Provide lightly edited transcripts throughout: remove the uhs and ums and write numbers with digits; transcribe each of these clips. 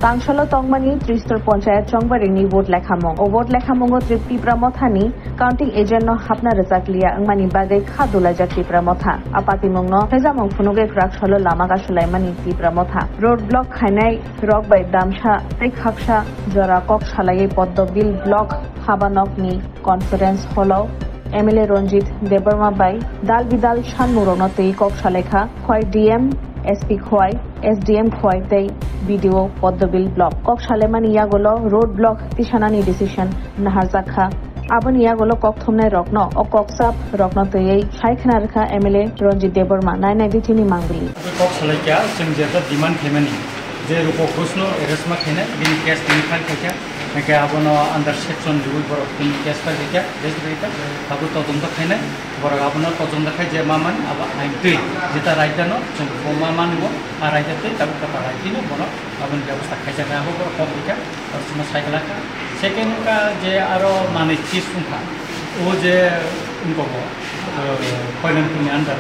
Tangshalo Tongmani, Tristor Ponchayat Chongbarini, vote Lakamong, or vote Lakamongo Tripti Pramothani, counting agent no Hapna Rezaklia, Mani Bagay Kadula Jati Pramotha, Apatimongno, Hezamong Funuge Krakshalo Lamaga Shulaimani Pramotha, Roadblock Hanai, Rock by Damsha, Tek Haksha, Jara Kok Shalaye Poddobil Block, Habanokni, Conference Hollow, MLA Ronjit Debarma Bai, Dal Vidal Shan Murono Tei Kok Shalekha, Khoi DM, SP Khoi, SDM Khoi Tei, BDO Poddobil Block, Kok Shaleman Iagolo, Road Block, Tishanani Decision, Naharzakha, Aban Iagolo Kok Thumnai Rokno, O Kok Sap, Rokno Tei, Shaikhanarka, MLA Ronjit Debarma, 993 Mangli. Kok Shalekha, Senjata Demand Femini, the Rupo Kusno, Eresma Kene, Bini Cast Chemical Kaka. Mereka abono under section rule borok tin case pa dikya des berita abu todonto khaine borok abono todonto khai je maman aba ainte jeta raita no chungko maman go araita te tabu ka raiti no borok abon ব্যবস্থা খাইছে না ho borok publica और sima cycle का second का जे आरो माने चीज उनका वो जे उनको पहले पुनी अंदर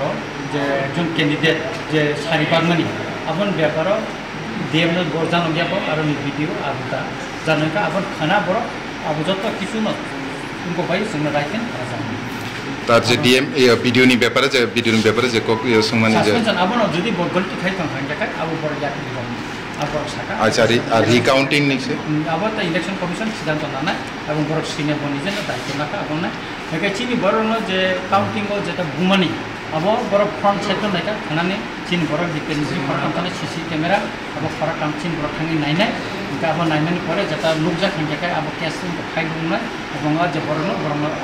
जे जोन कैंडिडेट जे सारी बागमनी abon व्यापारो देवनो गोरजान गया पर आरो भिडियो आबुता जानका अपन खाना बरो अब जत किछु न उनको भाई संग राइटेन तार जे डीएम ए भिडियो नि व्यापार जे कोक यो संमानि जे सस्पेंशन अब न जदि गलती खाइ त खाइ अब बरो याति अब साका अच्छा रिकाउंटिंग नि से अब त इलेक्शन कमिशन सिद्धांत नाना अब बरो सिने बनि जे न दायित्व नाका अब न एके चिनी बरो न जे काउंटिंग को जेता गुमानी अब बरो फ्रंट सेक्टर नाका खानानि चिन बरो डिपेंडेंसी फ्रंट खाने सीसी कैमरा अब फरा काम चिन बरो थांगि नायनाय अब नायनायनि परे जेता लुकजा खांजाका अब केसनि खाइ दुंना एबं जे बरो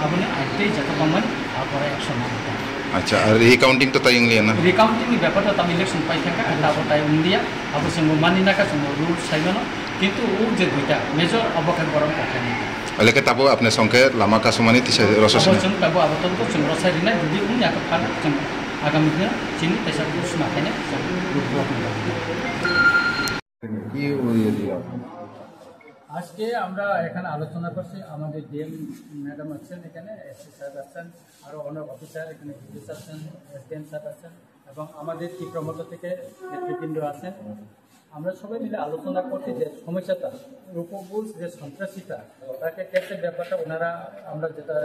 अब नि आइते जेता गमन अब एक्शन नाका अच्छा रिकाउंटिंग तो तयंग लिया ना रिकाउंटिंग नि व्यापार त इलेक्शन पाइ थाका अब ताय इंडिया अब संग मानि नाका संग रूल साइगनो किंतु उ जे दुइटा मेजर अब खाइ बरो पखानि लेके तब अपने संख्या लामा का सुमानी तिसे रसस अब तब अब तो संग रसाइना जुदि उन याक फाना संग आगामी दिन चिनि पैसा कुछ माथाने কি হইয়ে দিও আজকে আমরা এখানে আলোচনা করছি আমাদের ডিএম ম্যাডাম আছেন এখানে এসপি স্যার আছেন আর অনেক অফিসার এখানে পুলিশ আছেন এসডিএম স্যার আছেন এবং আমাদের কি প্রমোটর থেকে নেতৃবৃন্দ আছেন আমরা সবাই মিলে আলোচনা করছি যে সমস্যাটা রূপগুল যে সন্ত্রাসীটা তাকে কেটে ব্যাপারটা ওনারা আমরা যেটা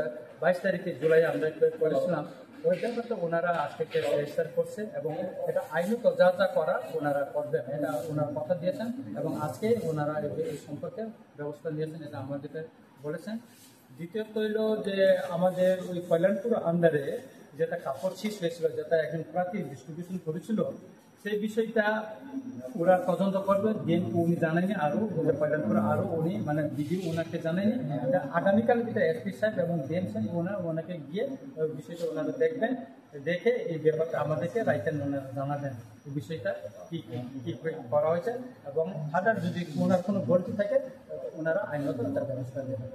22 তারিখে জুলাই আমরা করেছিলাম ওই ব্যাপারটা ওনারা আজকে রেজিস্টার করছে এবং এটা আইনত যা যা করা ওনারা করবেন এটা ওনারা কথা দিয়েছেন এবং আজকে ওনারা এই সম্পর্কে ব্যবস্থা নিয়েছেন এটা আমাদেরকে বলেছেন দ্বিতীয়ত হইল যে আমাদের ওই কল্যাণপুর আন্ডারে যেটা কাপড় ছিস হয়েছিল যেটা এখন প্রাতি ডিস্ট্রিবিউশন করেছিল সেই বিষয়টা ওরা তদন্ত করবে ডিএমকে উনি জানায়নি আরও কল্যাণপুর আরও উনি মানে বিডিও ওনাকে জানায়নি আগামীকাল যেটা এসপি সাহেব এবং ডিএম সাহেব ওনাকে গিয়ে ওই বিষয়টা ওনারা দেখবেন দেখে এই ব্যাপারটা আমাদেরকে রাইটেন ওনারা জানাবেন এই বিষয়টা কী করা হয়েছে এবং হাজার যদি ওনার কোনো গলতি থাকে ওনারা আইনত তার ব্যবস্থা নেবেন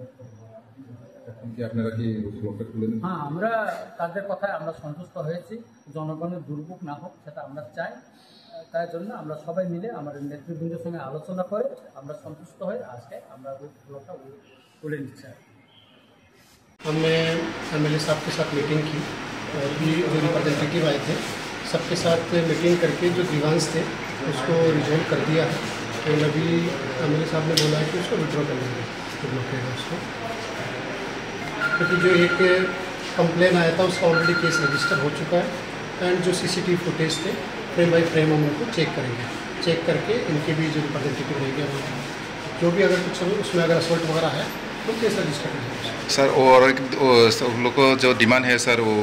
হ্যাঁ আমরা তাদের কথায় আমরা সন্তুষ্ট হয়েছি জনগণের দুর্ভোগ না হোক সেটা আমরা চাই তাই জন্য আমরা সবাই মিলে আমাদের নেতৃবৃন্দের সঙ্গে আলোচনা করে আমরা সন্তুষ্ট হয়ে আজকে আমরা ওই ফ্লোটা তুলে নিচ্ছি हमने एमएलए साहब के साथ मीटिंग की और भी जो रिप्रेजेंटेटिव आए थे सबके साथ मीटिंग करके जो ग्रीवांस थे उसको रिजोल्व कर दिया है एंड अभी एमएलए साहब ने बोला है कि उसको विड्रॉ कर लेंगे ब्लॉक है उसको क्योंकि जो एक कंप्लेन आया था उसका ऑलरेडी केस रजिस्टर हो चुका है एंड जो सीसीटीवी फुटेज थे फ्रेम बाई फ्रेम हम उनको चेक करेंगे चेक करके इनके भी जो रिप्रेजेंटेटिव रहेंगे जो भी अगर कुछ उसमें अगर असल्ट वगैरह है तो केस रजिस्टर करेंगे सर और लोग को जो डिमांड है सर वो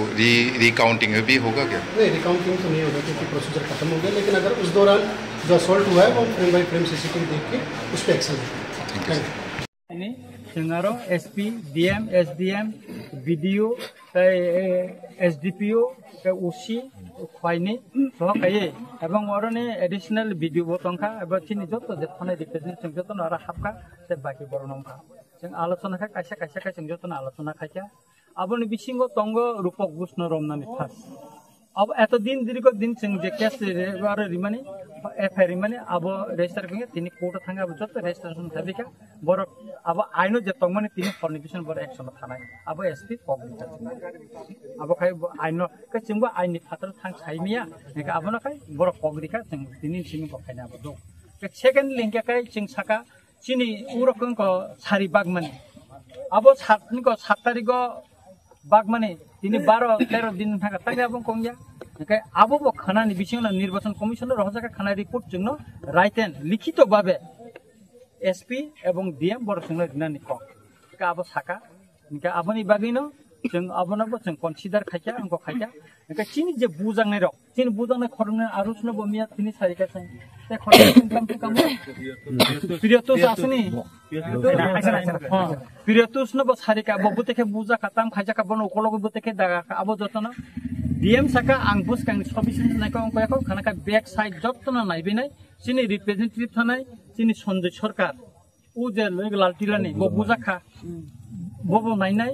रिकाउंटिंग भी होगा क्या नहीं रिकाउंटिंग तो नहीं होगा क्योंकि प्रोसीजर खत्म हो गया लेकिन अगर उस दौरान जो असल्ट हुआ है वो फ्रेम बाई फ्रेम सीसीटीवी देख के उस पर एक्शन लेंगे सिंगारो SP DM SDM BDO SDPO उसी खाइनी सहकाये एवं अरने एडिशनल वीडियो बतंखा एबा चिनि जत जे थाने रिप्रेजेंट जों जत आरो हाबका से बाकी बरनमखा जों आलोचना खाय कायसा जों जत आलोचना खायका आबनि बिसिंगो तंग रूपक गुष्ण रमनानि थास अब एत दिन दीर्घ दिन जों जे केस आरो रिमानि एफआईआर रिमानि अब रेजिस्टार करेंगे तिनी कोर्ट थांगा अब जत रेजिस्ट्रेशन थाबिका बर अब आइनो जे तंगमानि तिनी फर्निकेशन बर एक्शन थानाय अब एसपी पब्लिक अब खाय आइनो के जोंबो आइनि फातर थां साइमिया नेका अब न खाय बर पब्लिका जों तिनी सिनि बखायना अब दं second link kai ching saka chini urokon ko sari bagmani abo satni ko 7 tarik ko bagmani tini 12-13 din thaka tai abong kongya kai abo bo khanani bisingna নির্বাচন কমিশনের রহজাকা খানা রিপোর্ট জন্য রাইটেন লিখিতভাবে এসপি এবং ডিএম বড় সঙ্গে দিনানি ক का अब साका इनका aboni bagino जों abonabo जों consider खाइया अंको खाइया इनका चिनि जे बुजांनाय र चिनि बुजांनाय खरने आरुसनो बमिया तिनि सारिका चाहिँ ते खरने इनकम काम पिरियतुस आसनि पिरियतुस न ब सारिका बबुतेखे बुजा काताम खाइजा का बनो कोलगो बुतेखे दागा अब जतन डिएम साका आंबुस कांग सबिसन नायको अंको याको खानाका बैक साइड जतन नायबिनाय चिनि रिप्रेजेंटेटिभ थानाय चिनि सन्जय सरकार उ जे लालटिलानि बुजा खा बबो नायनाय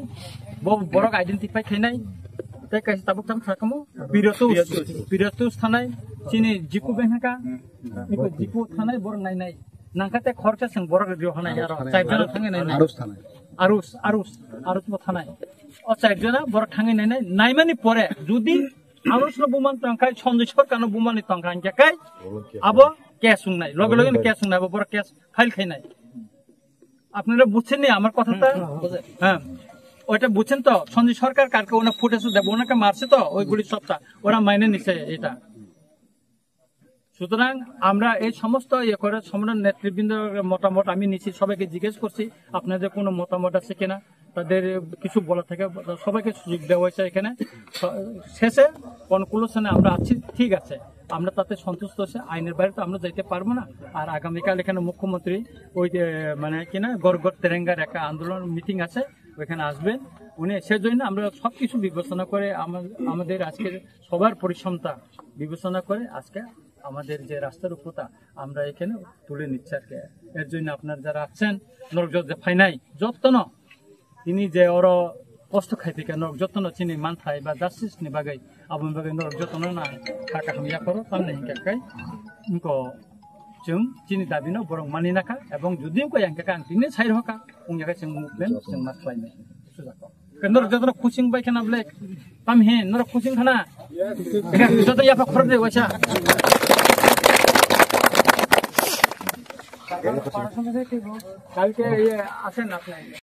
बबो बरक आइडेंटिफाई खायनाय ते कायसे ताबुक थाम थाकमो पिरियतुस थानाय चिनि जिकु बेनका निको जिकु थानाय बर नायनाय नांखाते खरचा जों बरक रियो हानाय आरो चाइजना थाङै नायनाय आरुस बो थानाय अ चाइजना बरक थाङै नायनाय नायमानि परे जुदि आरुसनो बुमान तंखाय सन्जय सरकारनो बुमानि तंखाय जाकाय आबो केस सुंनाय लगे लगे केस सुंनाय बरक केस फाइल खायनाय আপনারা বুঝছেন না আমার কথাটা হ্যাঁ ওইটা বুঝছেন তো সঞ্জয় সরকার কালকে ওনা ফুটেজ দেব ওনাকে মারছে তো ওইগুলি সবটা ওরা মাইনে নিছে এটা সুতরাং আমরা এই সমস্ত ইয়ে করে সম্রাট নেতৃবৃন্দের মতামত আমি নিছি সবাইকে জিজ্ঞেস করছি আপনাদের কোনো মতামত আছে কিনা তাদের কিছু বলা থাকে সবাইকে সুযোগ দেওয়া হয়েছে এখানে শেষে কনক্লুশনে আমরা আছি ঠিক আছে আমরা তাতে সন্তুষ্ট হচ্ছে আইনের বাইরে তো আমরা যাইতে পারবো না আর আগামীকাল এখানে মুখ্যমন্ত্রী ওই যে মানে কিনা গড়গড় তেরেঙ্গার একটা আন্দোলন মিটিং আছে ওইখানে আসবেন উনি সেজন্য আমরা সবকিছু বিবেচনা করে আমাদের আজকের সবার পরিশ্রমতা বিবেচনা করে আজকে আমাদের যে রাস্তার উপরটা আমরা এখানে তুলে নিচ্ছি আর এর জন্য আপনার যারা আছেন নরক যে ফাইনাই যত্ন তিনি যে ওর কষ্ট খাইতে কেন যত্ন চিনি মান থাই বা জাস্টিস নি বাগাই আবুন বাগাই নরক যত্ন না থাকা হামিয়া করো তামনে হিংকাকাই ইনকো जों चिनि दाबिनो बरं मानि नाका एवं जुदि को यांका आंटिने साइर होका उंयाका जों मुभमेन्ट जों मा खालायनो सुजाखौ नर जतन खुसिं बायखाना ब्लेक ताम हे नर खुसिं खाना जतन याफा खर दे वाचा কালকে আসেন আপনি